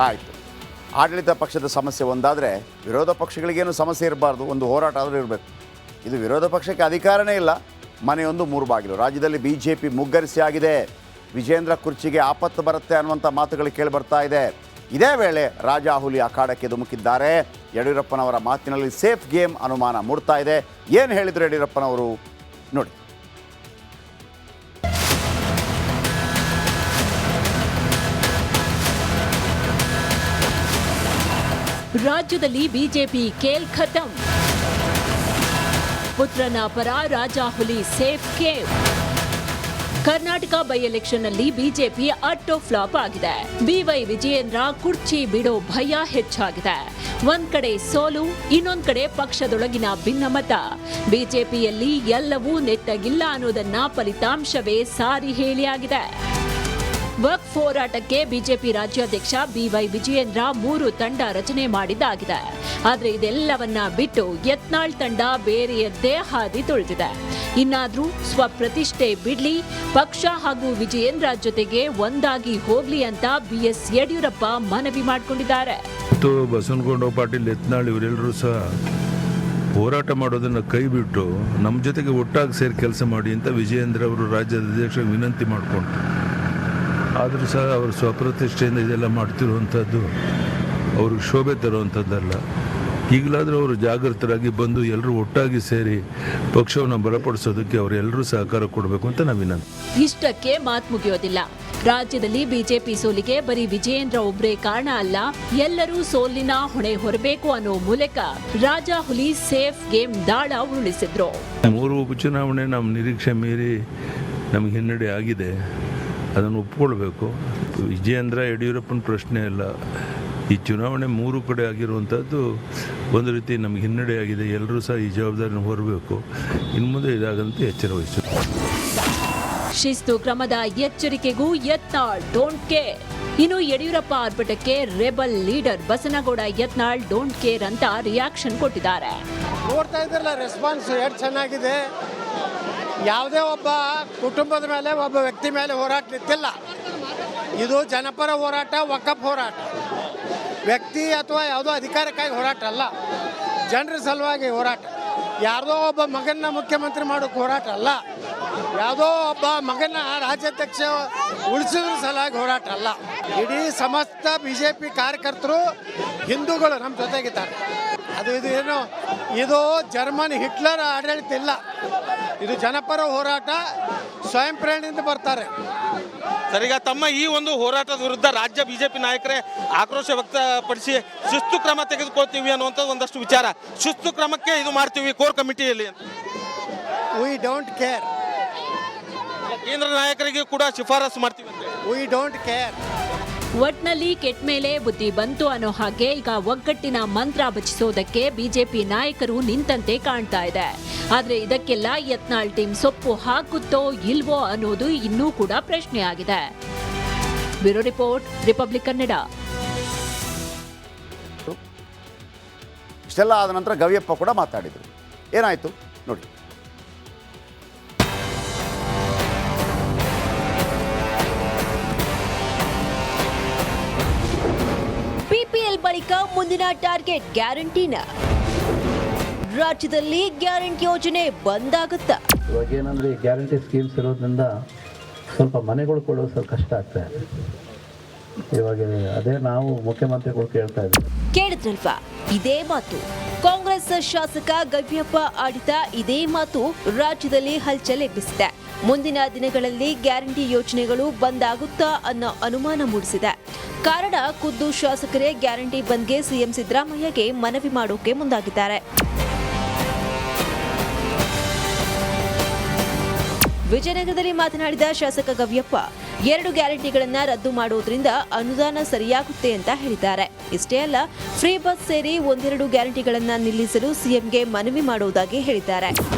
ಆಯಿತು, ಆಡಳಿತ ಪಕ್ಷದ ಸಮಸ್ಯೆ ಒಂದಾದರೆ ವಿರೋಧ ಪಕ್ಷಗಳಿಗೇನು ಸಮಸ್ಯೆ ಇರಬಾರ್ದು, ಒಂದು ಹೋರಾಟ ಆದರೂ ಇರಬೇಕು. ಇದು ವಿರೋಧ ಪಕ್ಷಕ್ಕೆ ಅಧಿಕಾರನೇ ಇಲ್ಲ, ಮನೆಯೊಂದು 3 ಬಾಗಿಲು. ರಾಜ್ಯದಲ್ಲಿ BJP ಮುಗ್ಗರಿಸಿ ಆಗಿದೆ. ವಿಜೇಂದ್ರ ಕುರ್ಚಿಗೆ ಆಪತ್ತು ಬರುತ್ತೆ ಅನ್ನುವಂಥ ಮಾತುಗಳು ಕೇಳಿಬರ್ತಾ ಇದೆ. ಇದೇ ವೇಳೆ ರಾಜಾಹುಲಿ ಅಖಾಡಕ್ಕೆ ಧುಮುಕಿದ್ದಾರೆ. ಯಡಿಯೂರಪ್ಪನವರ ಮಾತಿನಲ್ಲಿ ಸೇಫ್ ಗೇಮ್ ಅನುಮಾನ ಮೂಡ್ತಾ ಇದೆ. ಏನು ಹೇಳಿದರು ಯಡಿಯೂರಪ್ಪನವರು ನೋಡಿ. ರಾಜ್ಯದಲ್ಲಿ ಬಿಜೆಪಿ ಕೇಲ್ ಖತಮ್, ಪುತ್ರನ ಪರ Rajahuli safe game. Karnataka by ಎಲೆಕ್ಷನ್ನಲ್ಲಿ ಬಿಜೆಪಿ ಅಟ್ಟೋ ಫ್ಲಾಪ್ ಆಗಿದೆ. BY ವಿಜಯೇಂದ್ರ ಕುರ್ಚಿ ಬಿಡೋ ಭಯ ಹೆಚ್ಚಾಗಿದೆ. ಒಂದ್ ಕಡೆ ಸೋಲು, ಇನ್ನೊಂದ್ ಕಡೆ ಪಕ್ಷದೊಳಗಿನ ಭಿನ್ನಮತ. ಬಿಜೆಪಿಯಲ್ಲಿ ಎಲ್ಲವೂ ನೆಟ್ಟಗಿಲ್ಲ ಅನ್ನೋದನ್ನ ಫಲಿತಾಂಶವೇ ಸಾರಿ ಹೇಳಿಯಾಗಿದೆ. ವಕ್ಫ್ ಹೋರಾಟಕ್ಕೆ ಬಿಜೆಪಿ ರಾಜ್ಯಾಧ್ಯಕ್ಷ BY ವಿಜಯೇಂದ್ರ 3 ತಂಡ ರಚನೆ ಮಾಡಿದ್ದಾಗಿದೆ. ಆದರೆ ಇದೆಲ್ಲವನ್ನ ಬಿಟ್ಟು ಯತ್ನಾಳ್ ತಂಡ ಬೇರೆಯದ್ದೇ ಹಾದಿ ತುಳಿದಿದೆ. ಇನ್ನಾದ್ರೂ ಸ್ವಪ್ರತಿಷ್ಠೆ ಬಿಡ್ಲಿ, ಪಕ್ಷ ಹಾಗೂ ವಿಜಯೇಂದ್ರ ಜೊತೆಗೆ ಒಂದಾಗಿ ಹೋಗ್ಲಿ ಅಂತ BS ಯಡಿಯೂರಪ್ಪ ಮನವಿ ಮಾಡಿಕೊಂಡಿದ್ದಾರೆ. ಬಸವನಗೌಡ ಪಾಟೀಲ್, ಯತ್ನಾಳ್ ಇವರೆಲ್ಲರೂ ಸಹ ಹೋರಾಟ ಮಾಡೋದನ್ನ ಕೈ ಬಿಟ್ಟು ನಮ್ಮ ಜೊತೆಗೆ ಒಟ್ಟಾಗಿ ಸೇರಿ ಕೆಲಸ ಮಾಡಿ ಅಂತ ವಿಜಯೇಂದ್ರ ಅವರು ರಾಜ್ಯದ ಅಧ್ಯಕ್ಷರಿಗೆ ವಿನಂತಿ ಮಾಡಿಕೊಂಡು, ಆದರೂ ಸಹ ಅವರು ಸ್ವಪ್ರತಿಷ್ಠೆಯಿಂದ ಇದೆಲ್ಲ ಮಾಡ್ತಿರುವಂಥದ್ದು ಅವ್ರಿಗೆ ಶೋಭೆ ತರುವಂಥದ್ದಲ್ಲ. ಈಗಲಾದರೂ ಅವರು ಜಾಗೃತರಾಗಿ ಬಂದು ಎಲ್ಲರೂ ಒಟ್ಟಾಗಿ ಸೇರಿ ಪಕ್ಷವನ್ನು ಬಲಪಡಿಸೋದಕ್ಕೆ ಅವರೆಲ್ಲರೂ ಸಹಕಾರ ಕೊಡಬೇಕು ಅಂತ ನಾವು ವಿನಂತಿ. ಇಷ್ಟಕ್ಕೆ ಮಾತು ಮುಗಿಯೋದಿಲ್ಲ. ರಾಜ್ಯದಲ್ಲಿ ಬಿಜೆಪಿ ಸೋಲಿಗೆ ಬರೀ ವಿಜಯೇಂದ್ರ ಒಬ್ಬರೇ ಕಾರಣ ಅಲ್ಲ, ಎಲ್ಲರೂ ಸೋಲಿನ ಹೊಣೆ ಹೊರಬೇಕು ಅನ್ನೋ ಮೂಲಕ ರಾಜಾಹುಲಿ ಸೇಫ್ ಗೇಮ್ ದಾಳ ಉರುಳಿಸಿದ್ರು. 3 ಉಪಚುನಾವಣೆ ನಮ್ಮ ನಿರೀಕ್ಷೆ ಮೀರಿ ನಮಗೆ ಹಿನ್ನಡೆ ಆಗಿದೆ, ಅದನ್ನು ಒಪ್ಕೊಳ್ಬೇಕು. ವಿಜಯೇಂದ್ರ ಯಡಿಯೂರಪ್ಪನ ಪ್ರಶ್ನೆ ಇಲ್ಲ. ಈ ಚುನಾವಣೆ 3 ಕಡೆ ಆಗಿರುವಂಥದ್ದು ಒಂದು ರೀತಿ ನಮಗೆ ಹಿನ್ನಡೆ ಆಗಿದೆ. ಎಲ್ಲರೂ ಸಹ ಈ ಜವಾಬ್ದಾರಿನ ಹೊರಬೇಕು. ಇನ್ನು ಮುಂದೆ ಇದಾಗಂತೆ ಎಚ್ಚರ ವಹಿಸಬೇಕು. ಶಿಸ್ತು ಕ್ರಮದ ಎಚ್ಚರಿಕೆಗೂ ಯತ್ನಾಳ್ ಡೋಂಟ್ ಕೇರ್. ಇನ್ನು ಯಡಿಯೂರಪ್ಪ ಆರ್ಭಟಕ್ಕೆ rebel leader Basanagouda Yatnal don't care ಅಂತ ರಿಯಾಕ್ಷನ್ ಕೊಟ್ಟಿದ್ದಾರೆ. ನೋಡ್ತಾ ಇದ್ರಲ್ಲ, ರೆಸ್ಪಾನ್ಸ್ ಎಷ್ಟು ಚೆನ್ನಾಗಿದೆ. ಯಾವುದೇ ಒಬ್ಬ ಕುಟುಂಬದ ಮೇಲೆ, ಒಬ್ಬ ವ್ಯಕ್ತಿ ಮೇಲೆ ಹೋರಾಟ ನಿಂತಿಲ್ಲ. ಇದು ಜನಪರ ಹೋರಾಟ, ವಕಫ್ ಹೋರಾಟ. ವ್ಯಕ್ತಿ ಅಥವಾ ಯಾವುದೋ ಅಧಿಕಾರಕ್ಕಾಗಿ ಹೋರಾಟ ಅಲ್ಲ, ಜನರ ಸಲುವಾಗಿ ಹೋರಾಟ. ಯಾರ್ದೋ ಒಬ್ಬ ಮಗನ ಮುಖ್ಯಮಂತ್ರಿ ಮಾಡೋಕ್ಕೆ ಹೋರಾಟ ಅಲ್ಲ, ಯಾವುದೋ ಒಬ್ಬ ಮಗನ ರಾಜ್ಯಾಧ್ಯಕ್ಷ ಉಳಿಸೋದ್ರ ಸಲುವಾಗಿ ಹೋರಾಟ ಅಲ್ಲ. ಇಡೀ ಸಮಸ್ತ BJP ಕಾರ್ಯಕರ್ತರು ಹಿಂದೂಗಳು ನಮ್ಮ ಜೊತೆಗಿದ್ದಾರೆ. ಇದು ಏನು, ಇದು ಜರ್ಮನ್ ಹಿಟ್ಲರ್ ಆಡಳಿತ ಇಲ್ಲ. ಇದು ಜನಪರ ಹೋರಾಟ, ಸ್ವಯಂ ಪ್ರೇರಣೆಯಿಂದ ಬರ್ತಾರೆ. ಸರ್, ಈಗ ತಮ್ಮ ಈ ಒಂದು ಹೋರಾಟದ ವಿರುದ್ಧ ರಾಜ್ಯ ಬಿಜೆಪಿ ನಾಯಕರೇ ಆಕ್ರೋಶ ವ್ಯಕ್ತಪಡಿಸಿ ಶಿಸ್ತು ಕ್ರಮ ತೆಗೆದುಕೊಳ್ತೀವಿ ಅನ್ನುವಂಥದ್ದು ಒಂದಷ್ಟು ವಿಚಾರ. ಶಿಸ್ತು ಕ್ರಮಕ್ಕೆ ಇದು ಮಾಡ್ತೀವಿ ಕೋರ್ ಕಮಿಟಿಯಲ್ಲಿ. We don't care. ಕೇಂದ್ರ ನಾಯಕರಿಗೆ ಕೂಡ ಶಿಫಾರಸು ಮಾಡ್ತೀವಿ. We don't care. ಒಟ್ನಲ್ಲಿ ಕೆಟ್ಟ ಮೇಲೆ ಬುದ್ಧಿ ಬಂತು ಅನ್ನೋ ಹಾಗೆ ಈಗ ಒಗ್ಗಟ್ಟಿನ ಮಂತ್ರ ಬಚಿಸೋದಕ್ಕೆ ಬಿಜೆಪಿ ನಾಯಕರು ನಿಂತಂತೆ ಕಾಣ್ತಾ ಇದೆ. ಆದ್ರೆ ಇದಕ್ಕೆಲ್ಲ ಯತ್ನಾಳ್ ಟೀಮ್ ಸೊಪ್ಪು ಹಾಕುತ್ತೋ ಇಲ್ವೋ ಅನ್ನೋದು ಇನ್ನೂ ಕೂಡ ಪ್ರಶ್ನೆಯಾಗಿದೆ. Bureau report, republic Kannada. ಇಷ್ಟೆಲ್ಲ ಆದ ನಂತರ ಗವಿಯಪ್ಪ ಕೂಡ ಮಾತಾಡಿದರು. ಏನಾಯಿತು ನೋಡಿ. PPL ಬಳಿಕ ಮುಂದಿನ ಟಾರ್ಗೆಟ್ ಗ್ಯಾರಂಟಿನ. ರಾಜ್ಯದಲ್ಲಿ ಗ್ಯಾರಂಟಿ ಯೋಜನೆ ಬಂದಾಗುತ್ತಾ? ಇವಾಗ ಏನಂದ್ರೆ ಗ್ಯಾರಂಟಿ ಸ್ಕೀಮ್ಸ್ ಇರೋದ್ರಿಂದ ಸ್ವಲ್ಪ ಮನೆಗಳು ಕೊಡೋದು ಸ್ವಲ್ಪ ಕಷ್ಟ ಆಗ್ತಾ ಇದೆ. ಇವಾಗ ಅದೇ ನಾವು ಮುಖ್ಯಮಂತ್ರಿಗಳು ಕೇಳ್ತಾ ಇದ್ದೀವಿ. ಕೇಳಿದ್ರಲ್ವಾ, ಇದೇ ಮಾತು. ಕಾಂಗ್ರೆಸ್ ಶಾಸಕ ಗವಿಯಪ್ಪ ಆಡಿದ ಇದೇ ಮಾತು ರಾಜ್ಯದಲ್ಲಿ ಹಲ್ಚಲ್ ಎಬ್ಬಿಸಿದೆ. ಮುಂದಿನ ದಿನಗಳಲ್ಲಿ ಗ್ಯಾರಂಟಿ ಯೋಜನೆಗಳು ಬಂದಾಗುತ್ತಾ ಅನ್ನೋ ಅನುಮಾನ ಮೂಡಿಸಿದೆ. ಕಾರಣ, ಖುದ್ದು ಶಾಸಕರೇ ಗ್ಯಾರಂಟಿ ಬಂದ್ಗೆ ಸಿಎಂ ಸಿದ್ದರಾಮಯ್ಯಗೆ ಮನವಿ ಮಾಡೋಕೆ ಮುಂದಾಗಿದ್ದಾರೆ. ವಿಜಯನಗರದಲ್ಲಿ ಮಾತನಾಡಿದ ಶಾಸಕ ಗವಿಯಪ್ಪ, 2 ಗ್ಯಾರಂಟಿಗಳನ್ನ ರದ್ದು ಮಾಡೋದ್ರಿಂದ ಅನುದಾನ ಸರಿಯಾಗುತ್ತೆ ಅಂತ ಹೇಳಿದ್ದಾರೆ. ಇಷ್ಟೇ ಅಲ್ಲ, ಫ್ರೀ ಬಸ್ ಸೇರಿ 1-2 ಗ್ಯಾರಂಟಿಗಳನ್ನ ನಿಲ್ಲಿಸಲು ಸಿಎಂಗೆ ಮನವಿ ಮಾಡುವುದಾಗಿ ಹೇಳಿದ್ದಾರೆ.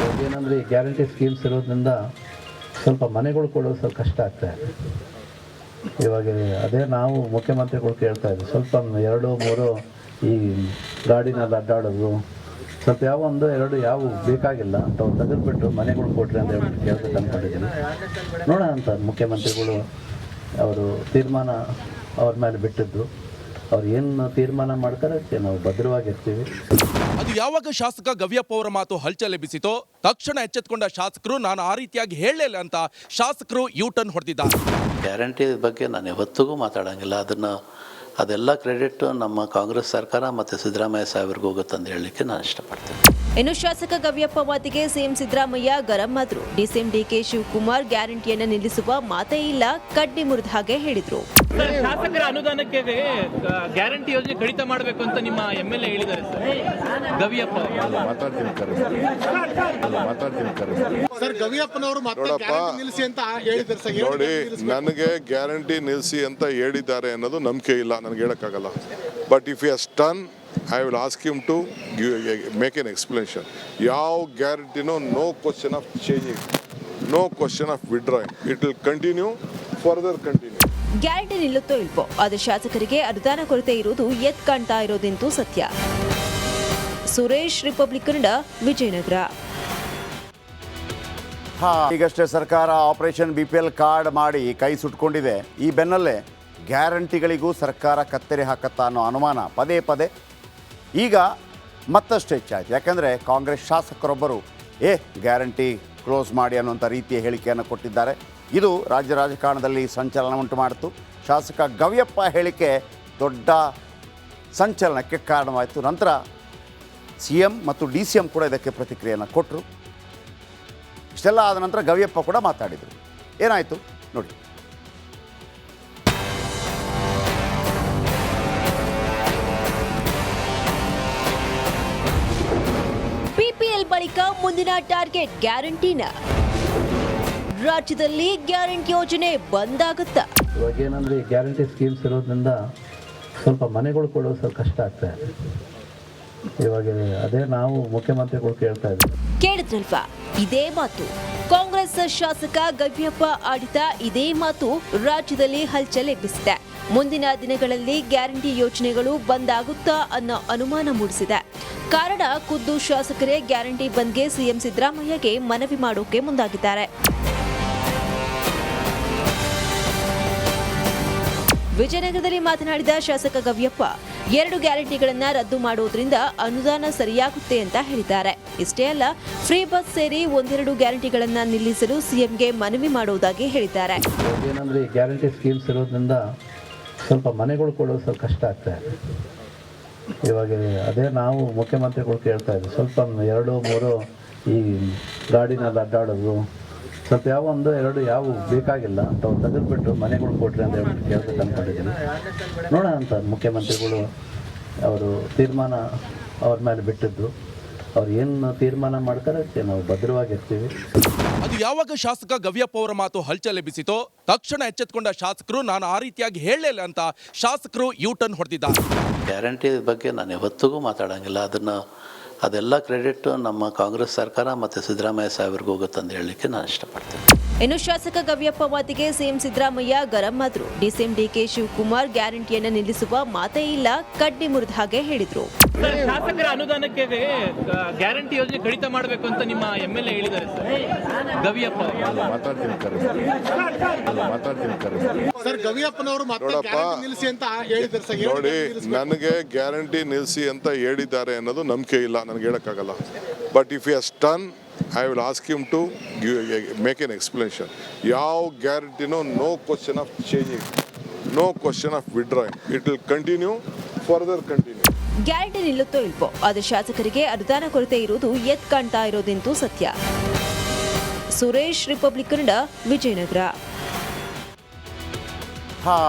ಏನಂದ್ರೆ ಗ್ಯಾರಂಟಿ ಸ್ಕೀಮ್ಸ್ ಇರೋದ್ರಿಂದ ಸ್ವಲ್ಪ ಮನೆಗಳು ಕೊಡೋದು ಸ್ವಲ್ಪ ಕಷ್ಟ ಆಗ್ತಾ ಇದೆ. ಇವಾಗ ಅದೇ ನಾವು ಮುಖ್ಯಮಂತ್ರಿಗಳು ಕೇಳ್ತಾ ಇದ್ದೀವಿ. ಸ್ವಲ್ಪ 2-3 ಈ ಗಾಡಿನಲ್ಲಿ ಅಡ್ಡಾಡೋದು, ಸ್ವಲ್ಪ ಯಾವ 1-2 ಯಾವ ಬೇಕಾಗಿಲ್ಲ ಅಂತ ತೆಗೆದುಬಿಟ್ಟು ಮನೆಗಳು ಕೊಟ್ರಿ ಅಂತ ಹೇಳ್ಬಿಟ್ಟು ಕೇಳ್ಬೇಕು ಅಂದ್ಕೊಂಡಿದ್ದೀನಿ. ನೋಡೋಣ ಅಂತ ಮುಖ್ಯಮಂತ್ರಿಗಳು ಅವರು ತೀರ್ಮಾನ ಅವ್ರ ಮೇಲೆ ಬಿಟ್ಟಿದ್ದು. ಅವ್ರು ಏನು ತೀರ್ಮಾನ ಮಾಡ್ತಾರೆ ಅದಕ್ಕೆ ನಾವು ಭದ್ರವಾಗಿರ್ತೀವಿ. ಅದು ಯಾವಾಗ ಶಾಸಕ ಗವ್ಯಪ್ಪ ಅವರ ಮಾತು ಹಲ್ಚಲ್ ಎಬ್ಬಿಸಿತೋ ತಕ್ಷಣ ಎಚ್ಚೆತ್ತುಕೊಂಡ ಶಾಸಕರು ನಾನು ಆ ರೀತಿಯಾಗಿ ಹೇಳಲಿಲ್ಲ ಅಂತ ಶಾಸಕರು ಯೂಟರ್ನ್ ಹೊಡೆದಿದ್ದಾರೆ. ಗ್ಯಾರಂಟಿ ಬಗ್ಗೆ ನಾನು ಯಾವತ್ತಿಗೂ ಮಾತಾಡೋಂಗಿಲ್ಲ. ಅದೆಲ್ಲ ಕ್ರೆಡಿಟ್ ನಮ್ಮ ಕಾಂಗ್ರೆಸ್ ಸರ್ಕಾರ ಮತ್ತು ಸಿದ್ದರಾಮಯ್ಯ ಸಾಹೇಬ್ರಿಗೆ ಹೋಗುತ್ತಂತ ಹೇಳಲಿಕ್ಕೆ ನಾನು ಇಷ್ಟಪಡ್ತೀನಿ. ಇನ್ನು ಶಾಸಕ ಗವ್ಯಪ್ಪ ಮಾತಿಗೆ ಸಿಎಂ ಸಿದ್ದರಾಮಯ್ಯ ಗರಂ ಆದ್ರು. ಡಿಸಿಎಂ ಡಿಕೆ ಶಿವಕುಮಾರ್ ಗ್ಯಾರಂಟಿಯನ್ನು ನಿಲ್ಲಿಸುವ ಮಾತೇ ಇಲ್ಲ, ಕಡ್ಡಿ ಮುರಿದ ಹಾಗೆ ಹೇಳಿದ್ರು. ಶಾಸಕರ ಅನುದಾನಕ್ಕೆ ಗ್ಯಾರಂಟಿ ಯೋಜನೆ ಕಡಿತ ಮಾಡಬೇಕು ಅಂತ ನಿಮ್ಮ MLA ಹೇಳಿದ್ದಾರೆ ಸರ್ ಗವಿಯಪ್ಪ. ಸರ್ ಗವಿಯಪ್ಪನವರು ಮತ್ತೆ ಗ್ಯಾರಂಟಿ ನಿಲ್ಲಿಸಿ ಅಂತ ಹೇಳಿದ್ದಾರೆ ಸರ್. ನೋಡಿ, ನನಗೆ ಗ್ಯಾರಂಟಿ ನಿಲ್ಲಿಸಿ ಅಂತ ಹೇಳಿದ್ದಾರೆ ಅನ್ನೋದು ನಂಬಿಕೆ ಇಲ್ಲ, ನನಗೆ ಹೇಳಕ್ಕಾಗಲ್ಲ. But if you has done, I will ask him to make an explanation. ಯಾವ ಗ್ಯಾರಂಟಿನೋ no question of changing, no question of withdrawing. It will continue, further continue. Guarantee ನಿಲ್ಲುತ್ತೋ ಇಲ್ವೋ, ಅದು ಶಾಸಕರಿಗೆ ಅನುದಾನ ಕೊರತೆ ಇರುವುದು ಎತ್ ಕಾಣ್ತಾ ಇರೋದಂತೂ ಸತ್ಯ. ಸುರೇಶ್, ರಿಪಬ್ಲಿಕ್ ಕನ್ನಡ, ವಿಜಯನಗರ. ಈಗಷ್ಟೇ ಸರ್ಕಾರ ಆಪರೇಷನ್ BPL ಕಾರ್ಡ್ ಮಾಡಿ ಕೈ ಸುಟ್ಕೊಂಡಿದೆ. ಈ ಬೆನ್ನಲ್ಲೇ ಗ್ಯಾರಂಟಿಗಳಿಗೂ ಸರ್ಕಾರ ಕತ್ತರಿ ಹಾಕತ್ತಾ ಅನ್ನೋ ಅನುಮಾನ ಪದೇ ಪದೇ ಈಗ ಮತ್ತಷ್ಟು ಹೆಚ್ಚಾಯಿತು. ಯಾಕಂದರೆ ಕಾಂಗ್ರೆಸ್ ಶಾಸಕರೊಬ್ಬರು ಗ್ಯಾರಂಟಿ ಕ್ಲೋಸ್ ಮಾಡಿ ಅನ್ನುವಂಥ ರೀತಿಯ ಹೇಳಿಕೆಯನ್ನು ಕೊಟ್ಟಿದ್ದಾರೆ. ಇದು ರಾಜ್ಯ ರಾಜಕಾರಣದಲ್ಲಿ ಸಂಚಲನ ಉಂಟು ಮಾಡಿತು. ಶಾಸಕ ಗವ್ಯಪ್ಪ ಹೇಳಿಕೆ ದೊಡ್ಡ ಸಂಚಲನಕ್ಕೆ ಕಾರಣವಾಯಿತು. ನಂತರ CM ಮತ್ತು DCM ಕೂಡ ಇದಕ್ಕೆ ಪ್ರತಿಕ್ರಿಯೆಯನ್ನು ಕೊಟ್ಟರು. ಇಷ್ಟೆಲ್ಲ ಆದ ನಂತರ ಗವ್ಯಪ್ಪ ಕೂಡ ಮಾತಾಡಿದರು. ಏನಾಯಿತು ನೋಡಿ. BPL ಬಳಿಕ ಮುಂದಿನ ಟಾರ್ಗೆಟ್ ಗ್ಯಾರಂಟಿನ. ರಾಜ್ಯದಲ್ಲಿ ಗ್ಯಾರಂಟಿ ಯೋಜನೆ ಬಂದಾಗುತ್ತಾ? ಇವಾಗ ಏನಂದರೆ ಈ ಗ್ಯಾರಂಟಿ ಸ್ಕೀಮ್ಸ್ ಇರೋದ್ರಿಂದ ಸ್ವಲ್ಪ ಮನೆಗಳು ಕೊಡೋದು ಸ್ವಲ್ಪ ಕಷ್ಟ ಆಗ್ತಾ ಇದೆ. ಇವಾಗ ಅದೇ ನಾವು ಮುಖ್ಯಮಂತ್ರಿಗಳು ಕೇಳ್ತಾ ಇದ್ದೀವಿ. ಕೇಳಿದ್ರಲ್ವಾ, ಇದೇ ಮಾತು ಕಾಂಗ್ರೆಸ್ ಶಾಸಕ ಗವ್ಯಪ್ಪ ಆಡಿದ ಇದೇ ಮಾತು ರಾಜ್ಯದಲ್ಲಿ ಹಲ್ಚಲ್ ಎಬ್ಬಿಸಿದೆ. ಮುಂದಿನ ದಿನಗಳಲ್ಲಿ ಗ್ಯಾರಂಟಿ ಯೋಜನೆಗಳು ಬಂದಾಗುತ್ತಾ ಅನ್ನೋ ಅನುಮಾನ ಮೂಡಿಸಿದೆ. ಕಾರಣ ಖುದ್ದು ಶಾಸಕರೇ ಗ್ಯಾರಂಟಿ ಬಂದ್ಗೆ ಸಿಎಂ ಸಿದ್ದರಾಮಯ್ಯಗೆ ಮನವಿ ಮಾಡೋಕೆ ಮುಂದಾಗಿದ್ದಾರೆ. ವಿಜಯನಗರದಲ್ಲಿ ಮಾತನಾಡಿದ ಶಾಸಕ ಗವ್ಯಪ್ಪ 2 ಗ್ಯಾರಂಟಿಗಳನ್ನ ರದ್ದು ಮಾಡುವುದರಿಂದ ಅನುದಾನ ಸರಿಯಾಗುತ್ತೆ ಅಂತ ಹೇಳಿದ್ದಾರೆ. ಇಷ್ಟೇ ಅಲ್ಲ, ಫ್ರೀ ಬಸ್ ಸೇರಿ 1-2 ಗ್ಯಾರಂಟಿಗಳನ್ನ ನಿಲ್ಲಿಸಲು ಸಿಎಂಗೆ ಮನವಿ ಮಾಡುವುದಾಗಿ ಹೇಳಿದ್ದಾರೆ. ಏನಂದ್ರೆ ಈ ಗ್ಯಾರಂಟಿ ಸ್ಕೀಮ್ಸ್ ಇರೋದ್ರಿಂದ ಸ್ವಲ್ಪ ಮನೆಗಳು ಕೊಡೋದು ಸ್ವಲ್ಪ ಕಷ್ಟ ಆಗ್ತಾ ಇದೆ. ಇವಾಗ ಅದೇ ನಾವು ಮುಖ್ಯಮಂತ್ರಿಗಳು ಕೇಳ್ತಾ ಇದ್ದೀವಿ, ಸ್ವಲ್ಪ 2-3 ಈ ಗಾಡಿನಲ್ಲಿ ಅಡ್ಡಾಡೋದು, ಸ್ವಲ್ಪ ಯಾವ ಬೇಕಾಗಿಲ್ಲ ಅಂತ ತೆಗೆದುಬಿಟ್ಟು ಮನೆಗಳು ಕೊಟ್ರಿ ಅಂತ ಹೇಳ್ಬಿಟ್ಟು ಕೇಳ್ಬೇಕು ಅಂದ್ಕೊಂಡಿದ್ದೀನಿ. ನೋಡೋಣ ಅಂತ ಮುಖ್ಯಮಂತ್ರಿಗಳು ಅವರು ತೀರ್ಮಾನ ಅವ್ರ ಮೇಲೆ ಬಿಟ್ಟಿದ್ದು. ಅವ್ರು ಏನು ತೀರ್ಮಾನ ಮಾಡ್ತಾರೆ ಅದಕ್ಕೆ ನಾವು ಭದ್ರವಾಗಿರ್ತೀವಿ. ಅದು ಯಾವಾಗ ಶಾಸಕ ಗವ್ಯಪ್ಪ ಅವರ ಮಾತು ಹಲ್ಚಲ್ ಎಬ್ಬಿಸಿತೋ ತಕ್ಷಣ ಎಚ್ಚೆತ್ತುಕೊಂಡ ಶಾಸಕರು ನಾನು ಆ ರೀತಿಯಾಗಿ ಹೇಳಲಿಲ್ಲ ಅಂತ ಶಾಸಕರು ಯೂಟರ್ನ್ ಹೊಡೆದಿದ್ದಾರೆ. ಗ್ಯಾರಂಟಿ ಬಗ್ಗೆ ನಾನು ಯಾವತ್ತಿಗೂ ಮಾತಾಡೋಂಗಿಲ್ಲ. ಅದೆಲ್ಲ ಕ್ರೆಡಿಟ್ ನಮ್ಮ ಕಾಂಗ್ರೆಸ್ ಸರ್ಕಾರ ಮತ್ತು ಸಿದ್ದರಾಮಯ್ಯ ಸಾಹೇಬ್ರಿಗೆ ಹೋಗುತ್ತಂತ ಹೇಳಲಿಕ್ಕೆ ನಾನು ಇಷ್ಟಪಡ್ತೀನಿ. ಇನ್ನು ಶಾಸಕ ಗವ್ಯಪ್ಪ ಮಾತಿಗೆ ಸಿಎಂ ಸಿದ್ದರಾಮಯ್ಯ ಗರಂ ಆದ್ರು. ಡಿಸಿಎಂ ಡಿಕೆ ಶಿವಕುಮಾರ್ ಗ್ಯಾರಂಟಿಯನ್ನು ನಿಲ್ಲಿಸುವ ಮಾತೇ ಇಲ್ಲ, ಕಡ್ಡಿ ಮುರಿದ ಹಾಗೆ ಹೇಳಿದ್ರು. ಶಾಸಕರ ಅನುದಾನಕ್ಕೆ ಗ್ಯಾರಂಟಿ ಯೋಜನೆ ಕಡಿತ ಮಾಡಬೇಕು ಅಂತ ನಿಮ್ಮ MLA ಹೇಳಿದ್ದಾರೆ ಸರ್ ಗವಿಯಪ್ಪ. ಸರ್ ಗವಿಯಪ್ಪನವರು ಮತ್ತೆ ಗ್ಯಾರಂಟಿ ನಿಲ್ಲಿಸಿ ಅಂತ ಹೇಳಿದ್ದಾರೆ ಸರ್. ನೋಡಿ, ನನಗೆ ಗ್ಯಾರಂಟಿ ನಿಲ್ಲಿಸಿ ಅಂತ ಹೇಳಿದ್ದಾರೆ ಅನ್ನೋದು ನಂಬಿಕೆ ಇಲ್ಲ, ನನಗೆ ಹೇಳಕ್ಕಾಗಲ್ಲ. But if you has done, I will ask him to make an explanation. ಯಾವ ಗ್ಯಾರಂಟಿನೋ no question of changing, no question of withdrawing. It will continue, further continue. Guarantee ನಿಲ್ಲುತ್ತೋ ಇಲ್ವೋ, ಅದು ಶಾಸಕರಿಗೆ ಅನುದಾನ ಕೊರತೆ ಇರುವುದು ಎತ್ ಕಾಣ್ತಾ ಇರೋದಂತೂ ಸತ್ಯ. ಸುರೇಶ್, ರಿಪಬ್ಲಿಕ್ ಕನ್ನಡ, ವಿಜಯನಗರ.